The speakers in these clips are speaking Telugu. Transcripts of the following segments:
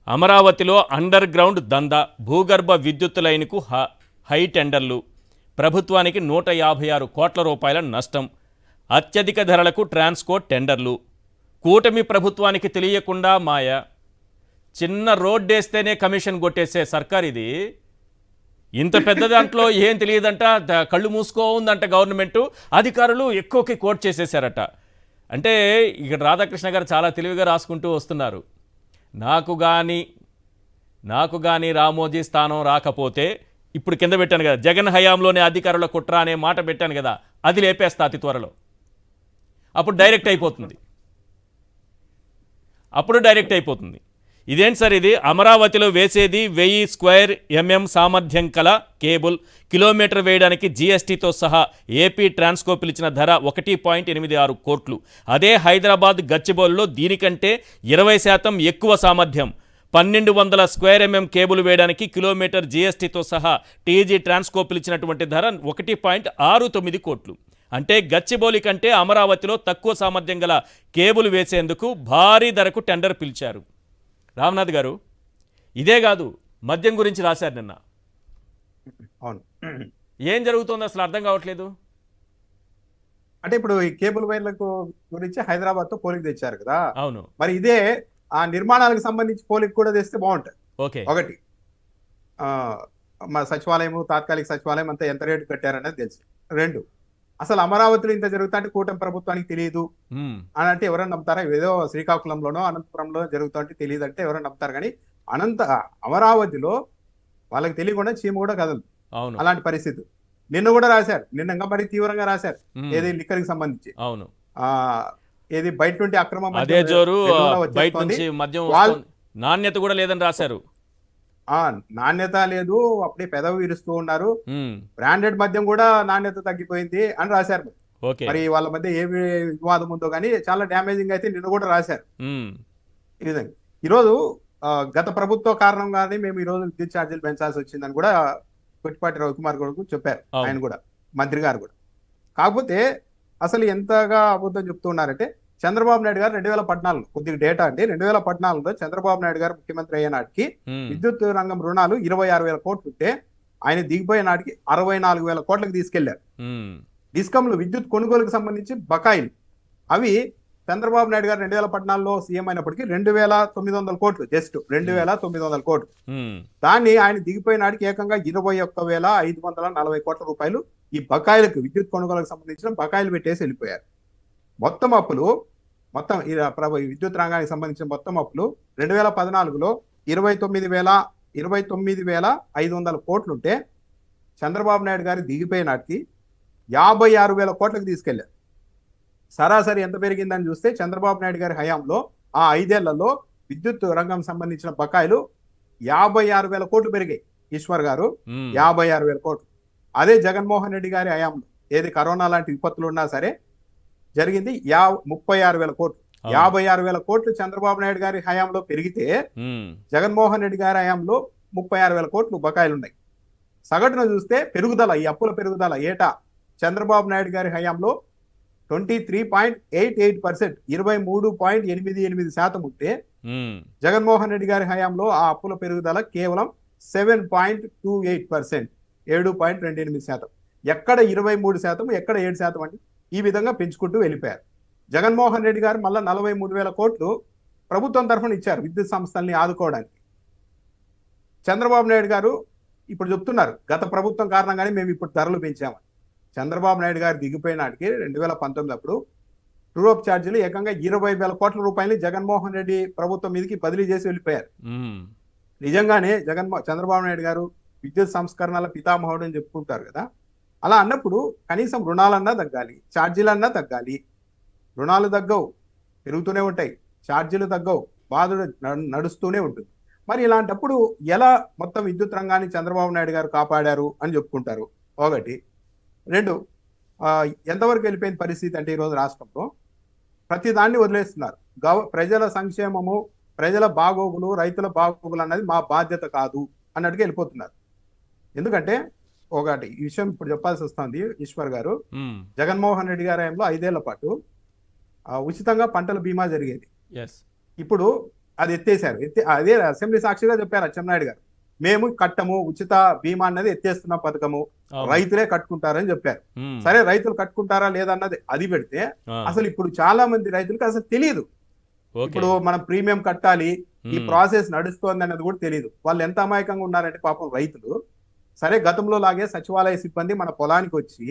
అమరావతిలో అండర్ గ్రౌండ్ దందా, భూగర్భ విద్యుత్ లైన్కు హై టెండర్లు, ప్రభుత్వానికి 156 కోట్ల రూపాయల నష్టం, అత్యధిక ధరలకు ట్రాన్స్కో టెండర్లు, కూటమి ప్రభుత్వానికి తెలియకుండా మాయ, చిన్న రోడ్డేస్తేనే కమిషన్ కొట్టేసే సర్కార్ ఇది. ఇంత పెద్ద దాంట్లో ఏం తెలియదంట, కళ్ళు మూసుకో ఉందంట గవర్నమెంటు, అధికారులు ఎక్కువకి కోట్ చేసేసారట. అంటే ఇక్కడ రాధాకృష్ణ గారు చాలా తెలివిగా రాసుకుంటూ వస్తున్నారు. నాకు కానీ రామోజీ స్థానం రాకపోతే, ఇప్పుడు కింద పెట్టాను కదా, జగన్ హయాంలోనే అధికారుల కుట్ర అనే మాట పెట్టాను కదా, అది లేపేస్తా అతి త్వరలో. అప్పుడు డైరెక్ట్ అయిపోతుంది. ఇదేంటి సార్ ఇది? అమరావతిలో వేసేది 1000 స్క్వేర్ ఎంఎం సామర్థ్యం కల కేబుల్, కిలోమీటర్ వేయడానికి జీఎస్టీతో సహా ఏపీ ట్రాన్స్కో పిలిచిన ధర 1.86 కోట్లు. అదే హైదరాబాద్ గచ్చిబౌలిలో దీనికంటే 20% ఎక్కువ సామర్థ్యం, 1200 స్క్వేర్ ఎంఎం కేబుల్ వేయడానికి కిలోమీటర్ జీఎస్టీతో సహా టీజీ ట్రాన్స్కో పిలిచినటువంటి ధర 1.69 కోట్లు. అంటే గచ్చిబౌలి కంటే అమరావతిలో తక్కువ సామర్థ్యం గల కేబుల్ వేసేందుకు భారీ ధరకు టెండర్ పిలిచారు. రామ్నాథ్ గారు, ఇదే కాదు, మద్యం గురించి రాశారు నిన్న. అవును, ఏం జరుగుతుందో అసలు అర్థం కావట్లేదు. అంటే ఇప్పుడు ఈ కేబుల్ వైర్లకు గురించి హైదరాబాద్ తో పోలిక తెచ్చారు కదా. అవును, మరి ఇదే ఆ నిర్మాణాలకు సంబంధించి పోలిక కూడా తెస్తే బాగుంటుంది. ఓకే, ఒకటి మా సచివాలయం, తాత్కాలిక సచివాలయం అంతా ఎంత రేటు కట్టారనేది తెలుసు. రెండు, అసలు అమరావతిలో ఇంత జరుగుతుంటే కూటమి ప్రభుత్వానికి తెలియదు అని అంటే ఎవరైనా నమ్ముతారా? ఏదో శ్రీకాకుళంలోనో అనంతపురంలో జరుగుతుంటే తెలియదు అంటే ఎవరైనా నమ్ముతారు. కానీ అమరావతిలో వాళ్ళకి తెలియకుండా చీమ కూడా కదలదు. అలాంటి పరిస్థితి నిన్న కూడా రాశారు. నిన్న ఇంకా మరీ తీవ్రంగా రాశారు. ఏది లిక్కర్కి సంబంధించి, అవును, ఏది బయట నుండి అక్రమ నాణ్యత కూడా లేదని రాశారు. నాణ్యత లేదు, అప్పుడే పెదవి విరుస్తూ ఉన్నారు, బ్రాండెడ్ మద్యం కూడా నాణ్యత తగ్గిపోయింది అని రాశారు. మరి వాళ్ళ మధ్య ఏమి వివాదం ఉందో కానీ చాలా డ్యామేజింగ్ అయితే నిన్న కూడా రాశారు. ఈ విధంగా ఈరోజు గత ప్రభుత్వ కారణంగానే మేము ఈ రోజు విద్యుత్ ఛార్జీలు పెంచాల్సి వచ్చిందని కూడా కొట్టిపాటి రవికుమార్ గారు చెప్పారు. ఆయన కూడా, మంత్రి గారు కూడా. కాకపోతే అసలు ఎంతగా అబద్ధం చెప్తూ ఉన్నారంటే, చంద్రబాబు నాయుడు గారు 2014 కొద్దిగా డేటా అండి, 2014లో చంద్రబాబు నాయుడు గారు ముఖ్యమంత్రి అయ్యే నాటికి విద్యుత్ రంగం రుణాలు 26,000 కోట్లు ఉంటే ఆయన దిగిపోయే నాటికి 64,000 కోట్లకు తీసుకెళ్లారు. డిస్కంలు విద్యుత్ కొనుగోలుకు సంబంధించి బకాయిలు అవి చంద్రబాబు నాయుడు గారు 2014లో సీఎం అయినప్పటికీ 2,900 కోట్లు, జస్ట్ 2,900 కోట్లు. దాన్ని ఆయన దిగిపోయే నాటికి ఏకంగా 21,540 కోట్ల రూపాయలు ఈ బకాయిలకు, విద్యుత్ కొనుగోలుకు సంబంధించిన బకాయిలు పెట్టేసి వెళ్ళిపోయారు. మొత్తం అప్పులు, మొత్తం విద్యుత్ రంగానికి సంబంధించిన మొత్తం అప్పులు 2014లో 29,500 కోట్లుంటే చంద్రబాబు నాయుడు గారు దిగిపోయే నాటికి 56,000 కోట్లకు తీసుకెళ్లారు. సరాసరి ఎంత పెరిగిందని చూస్తే చంద్రబాబు నాయుడు గారి హయాంలో ఆ 5 ఏళ్లలో విద్యుత్ రంగం సంబంధించిన బకాయిలు 56,000 కోట్లు పెరిగాయి. ఈశ్వర్ గారు, 56,000 కోట్లు. అదే జగన్మోహన్ రెడ్డి గారి హయాంలో, ఏది కరోనా లాంటి విపత్తులు ఉన్నా సరే, జరిగింది 36,000 కోట్లు. 56,000 కోట్లు చంద్రబాబు నాయుడు గారి హయాంలో పెరిగితే జగన్మోహన్ రెడ్డి గారి హయాంలో 36,000 కోట్లు బకాయిలు ఉన్నాయి. సగటున చూస్తే పెరుగుదల, ఈ అప్పుల పెరుగుదల ఏటా చంద్రబాబు నాయుడు గారి హయాంలో 23.88%, 23.88% ఉంటే జగన్మోహన్ రెడ్డి గారి హయాంలో ఆ అప్పుల పెరుగుదల కేవలం 7.28%, 7.28%. ఎక్కడ 23%, ఎక్కడ 7% అండి. ఈ విధంగా పెంచుకుంటూ వెళ్ళిపోయారు. జగన్మోహన్ రెడ్డి గారు మళ్ళీ 43,000 కోట్లు ప్రభుత్వం తరఫున ఇచ్చారు విద్యుత్ సంస్థల్ని ఆదుకోవడానికి. చంద్రబాబు నాయుడు గారు ఇప్పుడు చెప్తున్నారు, గత ప్రభుత్వం కారణంగానే మేము ఇప్పుడు ధరలు పెంచామని. చంద్రబాబు నాయుడు గారు దిగిపోయిన నాటికి 2019 అప్పుడు ట్రూఅప్ ఛార్జీలు ఏకంగా 20,000 కోట్ల రూపాయలు జగన్మోహన్ రెడ్డి ప్రభుత్వం మీదకి బదిలీ చేసి వెళ్ళిపోయారు. నిజంగానే చంద్రబాబు నాయుడు గారు విద్యుత్ సంస్కరణల పితామహుడు అని చెప్పుకుంటారు కదా. అలా అన్నప్పుడు కనీసం రుణాలన్నా తగ్గాలి, ఛార్జీలన్నా తగ్గాలి. రుణాలు తగ్గవు, పెరుగుతూనే ఉంటాయి, ఛార్జీలు తగ్గవు, బాధ నడుస్తూనే ఉంటుంది. మరి ఇలాంటప్పుడు ఎలా మొత్తం విద్యుత్ రంగాన్ని చంద్రబాబు నాయుడు గారు కాపాడారు అని చెప్పుకుంటారు. ఒకటి. రెండు, ఎంతవరకు వెళ్ళిపోయిన పరిస్థితి అంటే ఈరోజు రాష్ట్రంలో ప్రతి దాన్ని వదిలేస్తున్నారు. ప్రజల సంక్షేమము, ప్రజల బాగోగులు, రైతుల బాగోగులు అన్నది మా బాధ్యత కాదు అన్నట్టుగా వెళ్ళిపోతున్నారు. ఎందుకంటే ఒకటి ఈ విషయం ఇప్పుడు చెప్పాల్సి వస్తుంది ఈశ్వర్ గారు, జగన్మోహన్ రెడ్డి గారి హయాంలో 5 ఏళ్ల పాటు ఉచితంగా పంటల బీమా జరిగేది. ఇప్పుడు అది ఎత్తేసారు. అదే అసెంబ్లీ సాక్షిగా చెప్పారు అచ్చెన్నాయుడు గారు. మేము కట్టము, ఉచిత బీమా అన్నది ఎత్తేస్తున్న పథకము, అవును. రైతులే కట్టుకుంటారని చెప్పారు. ఉమ్, సరే రైతులు కట్టుకుంటారా లేదన్నది అది పెడితే, ఆ, అసలు ఇప్పుడు చాలా మంది రైతులకు అసలు తెలియదు. ఓకే. ఇప్పుడు మనం ప్రీమియం కట్టాలి, ఈ ఉమ్, ప్రాసెస్ నడుస్తోంది అన్నది కూడా తెలియదు. వాళ్ళు ఎంత అమాయకంగా ఉన్నారంటే పాపం రైతులు, సరే గతంలో లాగే సచివాలయ సిబ్బంది మన పొలానికి వచ్చి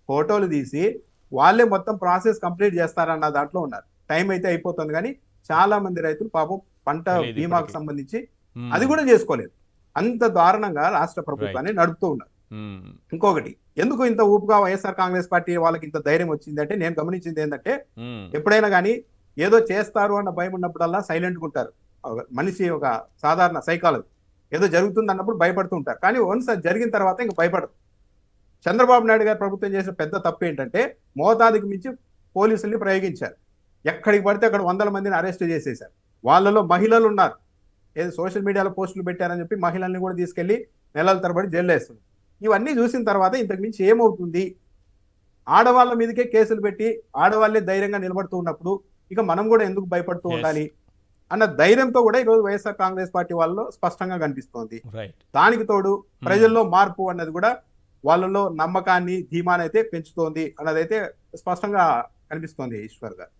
ఫోటోలు తీసి వాళ్ళే మొత్తం ప్రాసెస్ కంప్లీట్ చేస్తారన్న దాంట్లో ఉన్నారు. టైం అయితే అయిపోతుంది, కానీ చాలా మంది రైతులు పాపం పంట తెలియదు బీమాకు ఇప్పటికీ. సంబంధించి ఉమ్, అది కూడా చేసుకోలేదు. అంత దారుణంగా రాష్ట్ర ప్రభుత్వాన్ని నడుపుతూ ఉన్నారు. ఉమ్, ఇంకొకటి, ఎందుకు ఇంత ఊపుగా వైఎస్ఆర్ కాంగ్రెస్ పార్టీ వాళ్ళకి ఇంత ధైర్యం వచ్చింది అంటే, నేను గమనించింది ఏంటంటే, ఉమ్, ఎప్పుడైనా కానీ ఏదో చేస్తారు అన్న భయం ఉన్నప్పుడల్లా సైలెంట్గా ఉంటారు. ఒక మనిషి ఒక సాధారణ సైకాలజీ, ఏదో జరుగుతుంది అన్నప్పుడు భయపడుతూ ఉంటారు. కానీ వన్స్ అది జరిగిన తర్వాత ఇంక భయపడరు. చంద్రబాబు నాయుడు గారు ప్రభుత్వం చేసిన పెద్ద తప్పు ఏంటంటే, మోతాదుకి మించి పోలీసుల్ని ప్రయోగించారు. ఎక్కడికి పడితే అక్కడ వందల మందిని అరెస్ట్ చేసేశారు. వాళ్ళలో మహిళలు ఉన్నారు. ఏదో సోషల్ మీడియాలో పోస్టులు పెట్టారని చెప్పి మహిళల్ని కూడా తీసుకెళ్లి నెలల తరబడి జైల్లో వేస్తుంది. ఇవన్నీ చూసిన తర్వాత ఇంతకు మించి ఏమవుతుంది, ఆడవాళ్ళ మీదకే కేసులు పెట్టి ఆడవాళ్ళే ధైర్యంగా నిలబడుతూ ఉన్నప్పుడు ఇక మనం కూడా ఎందుకు భయపడుతూ Yes. ఉండాలి అన్న ధైర్యంతో కూడా ఈరోజు వైఎస్ఆర్ కాంగ్రెస్ పార్టీ వాళ్ళలో స్పష్టంగా కనిపిస్తోంది. రైట్. దానికి తోడు ప్రజల్లో మార్పు అన్నది కూడా వాళ్ళలో నమ్మకాన్ని, ధీమానైతే పెంచుతోంది అన్నదైతే స్పష్టంగా కనిపిస్తోంది ఈశ్వర్ గారు.